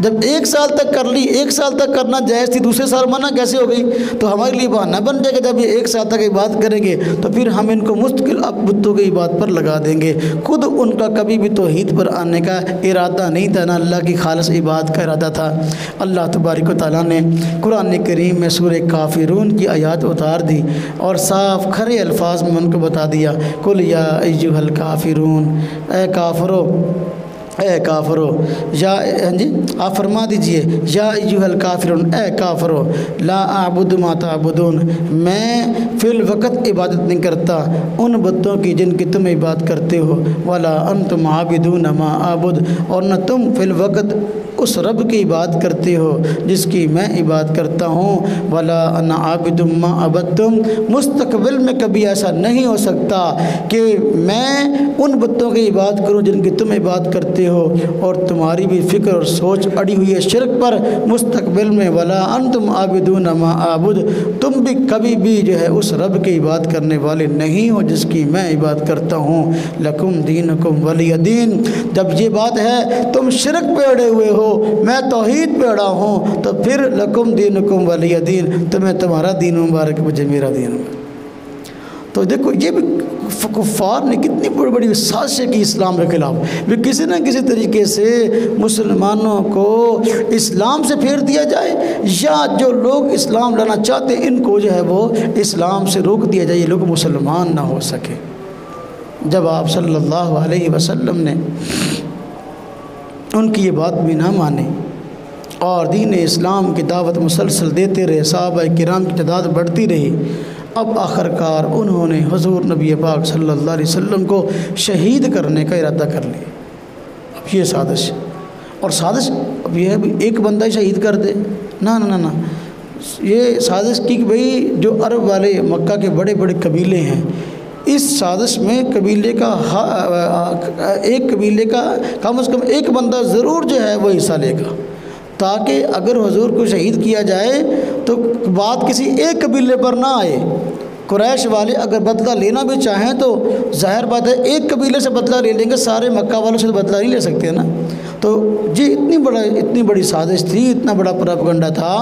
जब एक साल तक कर ली, एक साल तक करना जायज़ थी, दूसरे साल मना कैसे हो गई, तो हमारे लिए बहाना बन जाएगा। जब ये एक साल तक इबादत करेंगे तो फिर हम इनको मुस्तकिल अब बुतों की इबादत पर लगा देंगे। खुद उनका कभी भी तौहीद पर आने का इरादा नहीं था, ना अल्लाह की खालिस इबादत का इरादा था। अल्लाह तबारक व तआला ने कुरान करीम में सूरह काफिरून की आयत उतार दी और साफ खरे अल्फाज में उनको बता दिया कुल या अय्युहल काफिरून, ए काफिरो ए काफरो, या हाँ जी आप फरमा दीजिए या अय्युहल काफिरून, ए काफरो, ला आबुदु मा ताबुदून, मैं फिल वक़्त इबादत नहीं करता उन बुतों की जिनकी तुम इबादत करते हो, वला अंतुम आबिदून मा आबुद, और न तुम फिल वक़्त उस रब की इबादत करते हो जिसकी मैं इबादत करता हूँ, वला अना आबिदुम मा अबद्तुम, मुस्तकबिल में कभी ऐसा नहीं हो सकता कि मैं उन बुतों की इबादत करूँ जिनकी तुम इबादत करते हो और तुम्हारी भी फ़िक्र और सोच अड़ी हुई है शिरक पर। मुस्तकबिल में वला अंतुम आबिदून मा आबुद, तुम भी कभी भी जो है उस रब की इबादत करने वाले नहीं हो जिसकी मैं इबादत करता हूँ। लकुम दीनुकुम वलिय दीन, जब ये बात है तुम शिरक पे अड़े हुए हो, मैं तौहीद पे अड़ा हूँ, तो फिर लकुम दीनुकुम वलिय दीन, तुम्हें तुम्हारा दीन मुबारक, मुझे मेरा दीन। तो देखो ये भी कुफ़ार ने कितनी बड़ी बड़ी साजिशें की इस्लाम के खिलाफ, भी किसी न किसी तरीके से मुसलमानों को इस्लाम से फेर दिया जाए, या जो लोग इस्लाम लाना चाहते इनको जो है वो इस्लाम से रोक दिया जाए, ये लोग मुसलमान ना हो सके। जब आप सल्लल्लाहु अलैहि वसल्लम ने उनकी ये बात भी ना मानी और दीन इस्लाम की दावत मुसलसल देते रहे, सहाबा किराम की तादाद बढ़ती रही, अब आखिरकार उन्होंने हुज़ूर नबी पाक सल्लल्लाहु अलैहि वसल्लम को शहीद करने का इरादा कर लिया। अब ये साजिश, और साजिश अब यह है एक बंदा ही शहीद कर दे, ना ना ना ना, ये साजिश की कि भाई जो अरब वाले मक्का के बड़े बड़े कबीले हैं, इस साजिश में कबीले का एक कबीले का कम से कम एक बंदा ज़रूर जो है वो हिस्सा लेगा, ताकि अगर हुजूर को शहीद किया जाए तो बात किसी एक कबीले पर ना आए। कुरैश वाले अगर बदला लेना भी चाहें तो ज़ाहिर बात है एक कबीले से बदला ले लेंगे, सारे मक्का वालों से तो बदला नहीं ले सकते ना। तो ये इतनी बड़ी साजिश थी, इतना बड़ा प्रोपेगेंडा था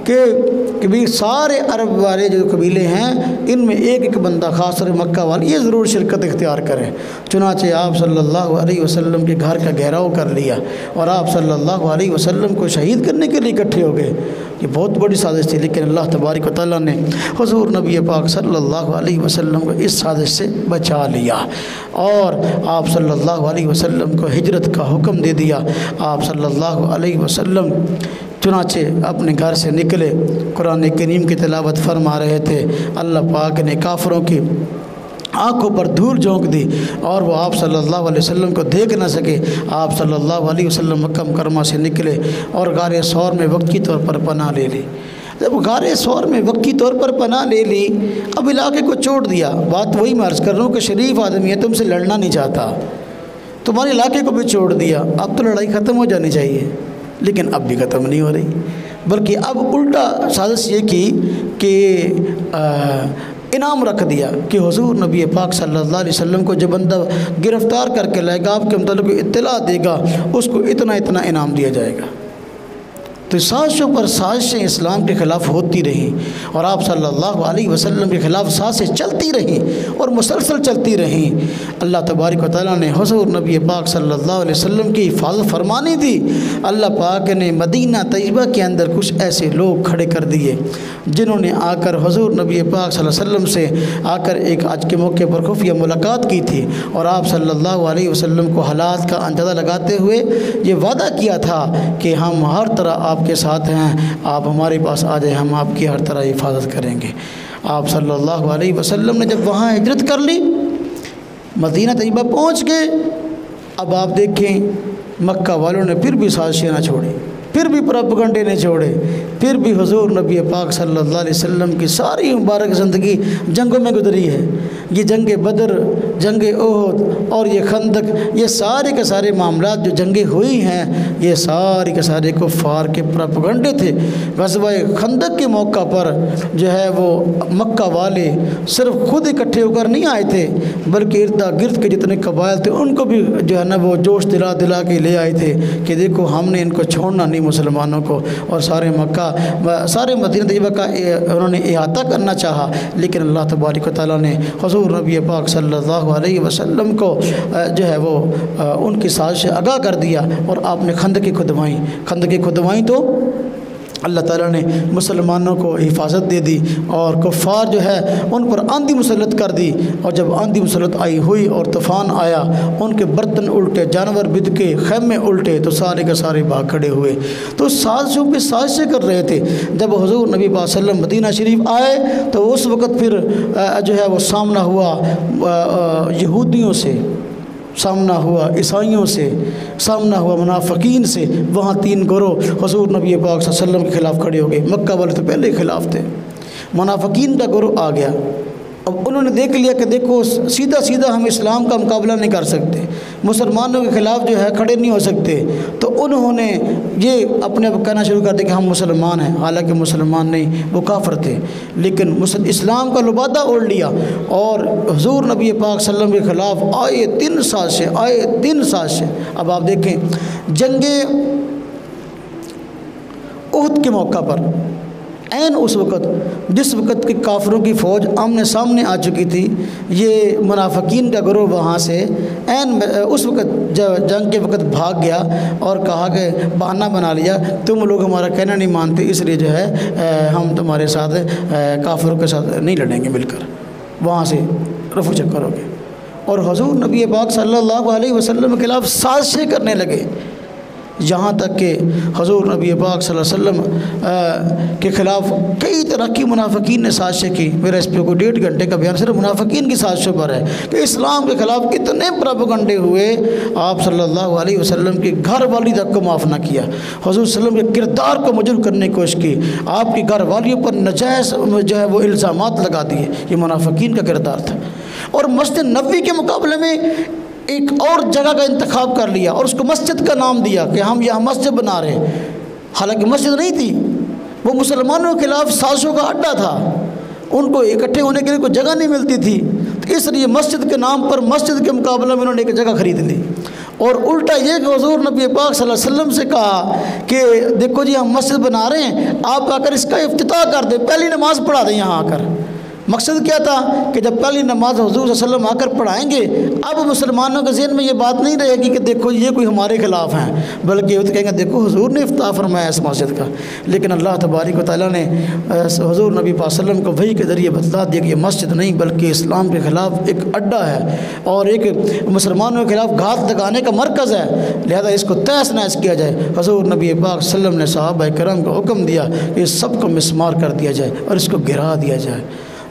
कि भी सारे अरब वाले जो कबीले हैं इनमें एक एक बंदा, खास कर मक्का वाले, ये ज़रूर शिरकत इख्तियार करें। चुनाचे आप सल्लल्लाहु अलैहि वसल्लम के घर का घेराव कर लिया और आप सल्लल्लाहु अलैहि वसल्लम को शहीद करने के लिए इकट्ठे हो गए। ये बहुत बड़ी साजिश थी, लेकिन अल्लाह तबारक व तआला ने हुज़ूर नबी पाक सल्लल्लाहु अलैहि वसल्लम को इस साजिश से बचा लिया और आप सल्लल्लाहु अलैहि वसल्लम को हिजरत का हुक्म दे दिया। आप सल्लल्लाहु अलैहि वसल्लम चुनाचे अपने घर से निकले, कुरान करीम की तिलावत फरमा रहे थे। अल्लाह पाक ने काफिरों की आँखों पर धूल झोंक दी और वो आप सल्लल्लाहु अलैहि वसल्लम को देख न सके। आप सल्लल्लाहु अलैहि वसल्लम मक्का मुकर्रमा से निकले और गारे सौर में वक्ती तौर पर पनाह ले ली। जब गारे सौर में वक्ती तौर पर पनाह ले ली, अब इलाके को छोड़ दिया। बात वही मैं अर्ज़ कर रहा हूँ कि शरीफ आदमी है, तुमसे लड़ना नहीं चाहता, तुम्हारे इलाके को भी छोड़ दिया। अब तो लड़ाई ख़त्म हो जानी चाहिए, लेकिन अब भी ख़त्म नहीं हो रही, बल्कि अब उल्टा साजिश ये की कि इनाम रख दिया कि हुज़ूर नबी पाक सल्लल्लाहु अलैहि वसल्लम को जो बंदा गिरफ़्तार करके लाएगा, आपके मतलब इत्तला देगा, उसको इतना इतना इनाम दिया जाएगा। तो साजिशों पर साजिशें इस्लाम के ख़िलाफ़ होती रहीं और आप सल्लल्लाहु अलैहि वसल्लम के ख़िलाफ़ साजिशें चलती रहीं और मुसलसल चलती रहीं। अल्लाह तबारक व तआला ने हुज़ूर नबी पाक सल्लल्लाहु अलैहि वसल्लम की हिफाज़त फरमानी थी। अल्लाह पाक ने मदीना तैयबा के अंदर कुछ ऐसे लोग खड़े कर दिए जिन्होंने आकर हुज़ूर नबी पाक सल्लल्लाहु अलैहि वसल्लम से आकर एक आज के मौके पर खुफिया मुलाकात की थी और आप सल्लल्लाहु अलैहि वसल्लम को हालात का अंदाज़ा लगाते हुए ये वादा किया था कि हम हर तरह आपके साथ हैं, आप हमारे पास आ जाए, हम आपकी हर तरह हिफाजत करेंगे। आप सल्लल्लाहु अलैहि वसल्लम ने जब वहाँ हिजरत कर ली, मदीना तैयबा पहुँच गए, अब आप देखें मक्का वालों ने फिर भी साजिशें ना छोड़ी, फिर भी प्रोपेगेंडे ने छोड़े, फिर भी हुज़ूर नबी पाक सल्लल्लाहु अलैहि वसल्लम की सारी मुबारक ज़िंदगी जंगों में गुजरी है। ये जंग बदर, जंग ओहद और ये खंदक, ये सारे के सारे मामलात जो जंगें हुई हैं, ये सारे के सारे कुफ़ार के प्रोपेगेंडे थे। ग़ज़वा खंदक के मौका पर जो है वो मक्का वाले सिर्फ खुद इकट्ठे होकर नहीं आए थे, बल्कि इर्दा गिर्द के जितने कबाइल थे उनको भी जो है ना वो जोश दिला दिला के ले आए थे कि देखो हमने इनको छोड़ना नहीं मुसलमानों को। और सारे मक्का, सारे मदीना तैयबा का उन्होंने इहाता करना चाहा, लेकिन अल्लाह तबारक व तआला ने हुज़ूर नबी पाक सल्लल्लाहु अलैहि वसल्लम को जो है वो उनकी साजिश आगाह कर दिया और आपने खंदकी खुदवाई। खंदकी खुदवाई तो अल्लाह ताला ने मुसलमानों को हिफाजत दे दी और कुफ़ार जो है उन पर आंधी मुसल्लत कर दी। और जब आंधी मुसल्लत आई हुई और तूफ़ान आया, उनके बर्तन उल्टे, जानवर बिदके, खैमे उल्टे, तो सारे के सारे भाग खड़े हुए। तो साजिशों पे साजिशें कर रहे थे। जब हुज़ूर नबी पाक सल्लल्लाहु अलैहि वसल्लम मदीना शरीफ आए तो उस वक़्त फिर जो है वो सामना हुआ यहूदियों से, सामना हुआ ईसाइयों से, सामना हुआ मुनाफिकीन से। वहाँ 3 गिरोह हुज़ूर नबी पाक सल्लल्लाहु अलैहि वसल्लम के ख़िलाफ़ खड़े हो गए। मक्का वाले तो पहले ही ख़िलाफ़ थे। मुनाफिकीन का गिरोह आ गया। अब उन्होंने देख लिया कि देखो सीधा सीधा हम इस्लाम का मुकाबला नहीं कर सकते, मुसलमानों के ख़िलाफ़ जो है खड़े नहीं हो सकते। तो उन्होंने ये अपने आप कहना शुरू कर दिया कि हम मुसलमान हैं। हालांकि मुसलमान नहीं, वो काफिर थे, लेकिन इस्लाम का लुबादा ओढ़ लिया और हुज़ूर नबी पाक सल्लल्लाहु अलैहि वसल्लम के ख़िलाफ़ आए 3 साजिशें। अब आप देखें जंगे उहद के मौका पर, ऐन उस वक़्त जिस वक़्त की काफिरों की फ़ौज आमने सामने आ चुकी थी, ये मुनाफिकीन का गिरोह वहाँ से ऐन उस वक़्त जंग के वक़्त भाग गया और कहा कि बहाना बना लिया, तुम लोग हमारा कहना नहीं मानते, इसलिए जो है हम तुम्हारे साथ काफिरों के साथ नहीं लड़ेंगे, मिलकर वहाँ से रफू चक्कर हो गए। और हुज़ूर नबी पाक सल्लल्लाहु अलैहि वसल्लम के खिलाफ़ साजिशें करने लगे, यहाँ तक कि हुज़ूर नबी पाक सल्लल्लाहु अलैहि वसल्लम के ख़िलाफ़ कई तरह की मुनाफिकीन ने साजिशें की। मेरा इस पर कोई 1.5 घंटे का बयान सिर्फ मुनाफिकीन की साजिशों पर है कि इस्लाम के ख़िलाफ़ कितने प्रोपेगेंडे हुए। आप सल्लल्लाहु अलैहि वसल्लम की घर वाली तक को माफ़ ना किया, हुज़ूर सल्लल्लाहु अलैहि वसल्लम के किरदार को मजरूह करने की कोशिश की, आपकी घर वालियों पर नजायज़ जो है वो इल्ज़ामात लगा दिए। ये मुनाफिकीन का किरदार था। और मस्जिद नबवी के मुकाबले में एक और जगह का इंतखाब कर लिया और उसको मस्जिद का नाम दिया कि हम यहाँ मस्जिद बना रहे हैं। हालांकि मस्जिद नहीं थी, वो मुसलमानों के खिलाफ साजिशों का अड्डा था, उनको इकट्ठे होने के लिए कोई जगह नहीं मिलती थी। तो इसलिए मस्जिद के नाम पर मस्जिद के मुकाबले में उन्होंने एक जगह खरीद ली। और उल्टा ये कि हुज़ूर नबी पाक सल्लल्लाहु अलैहि वसल्लम से कहा कि देखो जी हम मस्जिद बना रहे हैं, आप आकर इसका इफ्तिताह कर दें, पहली नमाज़ पढ़ा दें यहाँ आकर। मकसद क्या था कि जब पहली नमाज हुज़ूर सल्लल्लाहु अलैहि वसल्लम आकर पढ़ाएंगे, अब मुसलमानों के ज़हन में ये बात नहीं रहेगी कि देखो ये कोई हमारे ख़िलाफ़ हैं, बल्कि वो तो कहेंगे देखो हुज़ूर ने इफ्तिताह फरमाया इस मस्जिद का। लेकिन अल्लाह तबारक व तआला ने हुज़ूर नबी पाक सल्लल्लाहु अलैहि वसल्लम को वही के ज़रिए बता दिया कि ये मस्जिद नहीं बल्कि इस्लाम के ख़िलाफ़ एक अड्डा है और एक मुसलमानों के ख़िलाफ़ घात लगाने का मरकज़ है, लिहाजा इसको तहस नहस किया जाए। हुज़ूर नबी पाक सल्लल्लाहु अलैहि वसल्लम ने सहाबा किराम को हुक्म दिया कि इस सब को मिस्मार कर दिया जाए और इसको गिरा दिया जाए।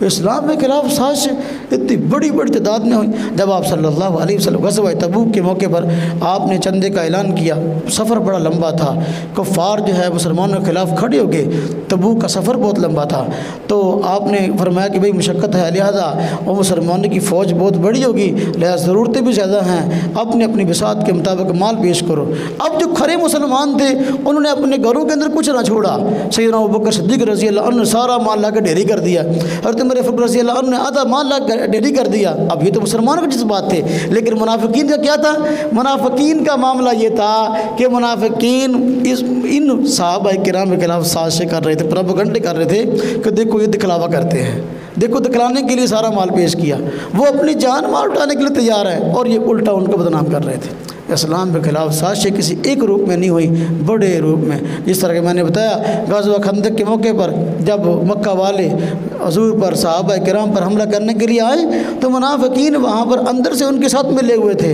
इस्लाम के खिलाफ साजिश इतनी बड़ी बड़ी तादाद में हुई। जब आप सल्लल्लाहु अलैहि वसल्लम ग़ज़वा तबूक के मौके पर आपने चंदे का ऐलान किया, सफ़र बड़ा लंबा था, कुफ़ार जो है मुसलमानों के खिलाफ खड़े हो गए, तबूक का सफ़र बहुत लंबा था, तो आपने फरमाया कि भाई मुशक्क़त है, लिहाजा और मुसलमानों की फ़ौज बहुत बड़ी होगी, लिहाजा ज़रूरतें भी ज़्यादा हैं, अपने अपनी बिसात के मुताबिक माल पेश करो। अब जो खरे मुसलमान थे उन्होंने अपने घरों के अंदर कुछ ना छोड़ा। सैयदना अबू बकर सिद्दीक़ रज़ी अल्लाह अन्हु ने सारा माल ला कर ढेरी कर दिया और मेरे फ़ारूक रज़ी अल्लाह अन्हु ने आधा माल ला कर ढेरी कर दिया। अब ये तो मुसलमानों के जज्बात थे, लेकिन मुनाफिकीन का क्या था? मुनाफिकीन का मामला ये था कि मुनाफिकीन इन सहाबा किराम के खिलाफ साजिशें कर रहे थे, प्रोपेगेंडे कर रहे थे कि देखो ये दिखलावा करते हैं, देखो दिखलाने के लिए सारा माल पेश किया, वो अपनी जान माल उठाने के लिए तैयार है और ये उल्टा उनको बदनाम कर रहे थे। इस्लाम के खिलाफ साजिशें किसी एक रूप में नहीं हुई, बड़े रूप में। जिस तरह के मैंने बताया ग़ज़वा खंदक के मौके पर जब मक्का वाले हुज़ूर पर सहाबा किराम पर हमला करने के लिए आए तो मुनाफिकीन वहाँ पर अंदर से उनके साथ मिले हुए थे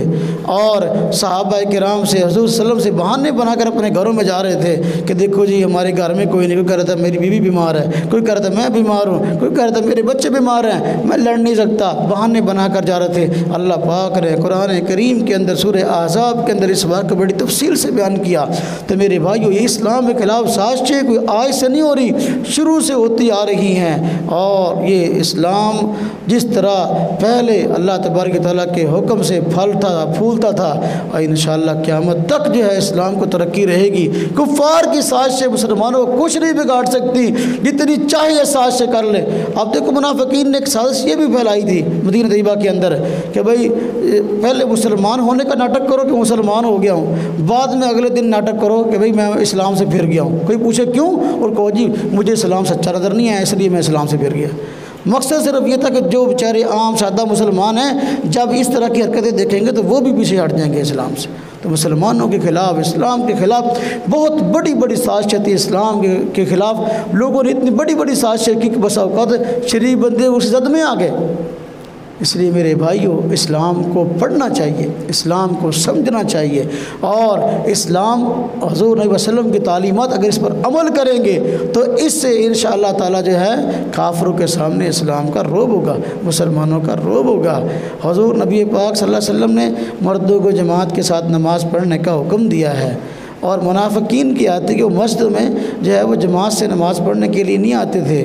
और सहाबा किराम से हुज़ूर सल्लल्लाहु अलैहि वसल्लम से बहाने बनाकर अपने घरों में जा रहे थे कि देखो जी हमारे घर में कोई नहीं, कोई कह रहा था मेरी बीवी बीमार है, कोई कह रहा था मैं बीमार हूँ, कोई कह रहा था मेरे बच्चे बीमार हैं, मैं लड़ नहीं सकता, बहाने बनाकर जा रहे थे। अल्लाह पाक ने कुरान करीम के अंदर सूरह अहज़ाब के अंदर इस बात को बड़ी तफसील से बयान किया। तो मेरे भाइयों, ये इस्लाम के खिलाफ साजिशें कोई आज से नहीं हो रही, शुरू से होती आ रही हैं। और ये इस्लाम जिस तरह पहले अल्लाह तबारक तआला के हुक्म से फलता फूलता था और इंशाअल्लाह क़यामत तक जो है इस्लाम को तरक्की रहेगी। कुफ़ार की साजिशें मुसलमानों को कुछ नहीं बिगाड़ सकती, जितनी चाहिए साजिशें कर ले। अब देखो मुनाफिकीन ने एक साजिश ये भी फैलाई थी मदीना तैयबा के अंदर कि भाई पहले मुसलमान होने का नाटक करो कि मुसलमान हो गया हूँ, बाद में अगले दिन नाटक करो कि भाई मैं इस्लाम से फिर गया हूँ। कोई पूछे क्यों, और कहो जी मुझे इस्लाम सच्चा नज़र नहीं आया इसलिए मैं इस्लाम से फिर गया। मकसद सिर्फ ये था कि जो बेचारे आम सादा मुसलमान हैं जब इस तरह की हरकतें देखेंगे तो वो भी पीछे हट जाएंगे इस्लाम से। तो मुसलमानों के ख़िलाफ़, इस्लाम के ख़िलाफ़ बहुत बड़ी बड़ी साजिश थी। इस्लाम के ख़िलाफ़ लोगों ने इतनी बड़ी बड़ी साजिश की कि बस औक़ात शरीफ बंदे उस जद में आ गए। इसलिए मेरे भाइयों, इस्लाम को पढ़ना चाहिए, इस्लाम को समझना चाहिए और इस्लाम हुज़ूर नबी वसल्लम की तालीमात अगर इस पर अमल करेंगे तो इससे इंशाअल्लाह ताला जो है काफिरों के सामने इस्लाम का रोब होगा, मुसलमानों का रोब होगा। हुज़ूर नबी पाक सल्लल्लाहु अलैहि वसल्लम ने मर्दों को जमात के साथ नमाज़ पढ़ने का हुक्म दिया है और मुनाफिकीन की आदत कि वो मस्जिद में जो है वो जमात से नमाज़ पढ़ने के लिए नहीं आते थे।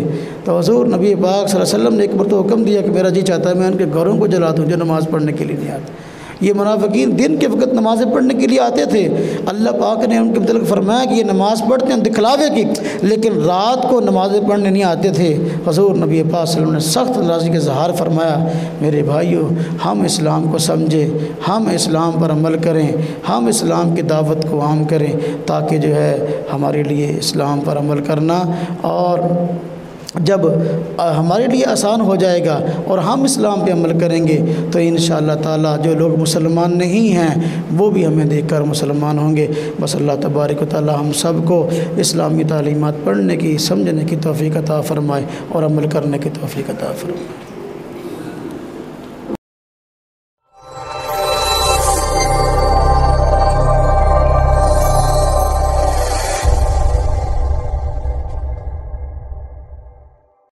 तो हुज़ूर नबी पाक सल्लल्लाहु अलैहि वसल्लम ने एक बार तो हुक्म दिया कि मेरा जी चाहता है मैं उनके घरों को जला दूँ जो नमाज़ पढ़ने के लिए नहीं आते। ये मुनाफिकीन दिन के वक्त नमाज़ें पढ़ने के लिए आते थे। अल्लाह पाक ने उनके मतलब फरमाया कि ये नमाज़ पढ़ते हैं दिखलावे की, लेकिन रात को नमाज़ें पढ़ने नहीं आते थे। हुज़ूर नबी पाक सल्लल्लाहु अलैहि वसल्लम ने सख्त नाराज़गी का इज़हार फरमाया, मेरे भाइयों हम इस्लाम को समझें, हम इस्लाम पर अमल करें, हम इस्लाम की दावत को आम करें ताकि जो है हमारे लिए इस्लाम पर अमल करना और जब हमारे लिए आसान हो जाएगा और हम इस्लाम पे अमल करेंगे तो इंशाअल्लाह ताला जो लोग मुसलमान नहीं हैं वो भी हमें देखकर मुसलमान होंगे। बस अल्लाह तबारक व तआला हम सब को इस्लामी तालीमात पढ़ने की, समझने की तौफ़ीक़ अता फ़रमाए और अमल करने की तौफ़ीक़ अता फ़रमाए।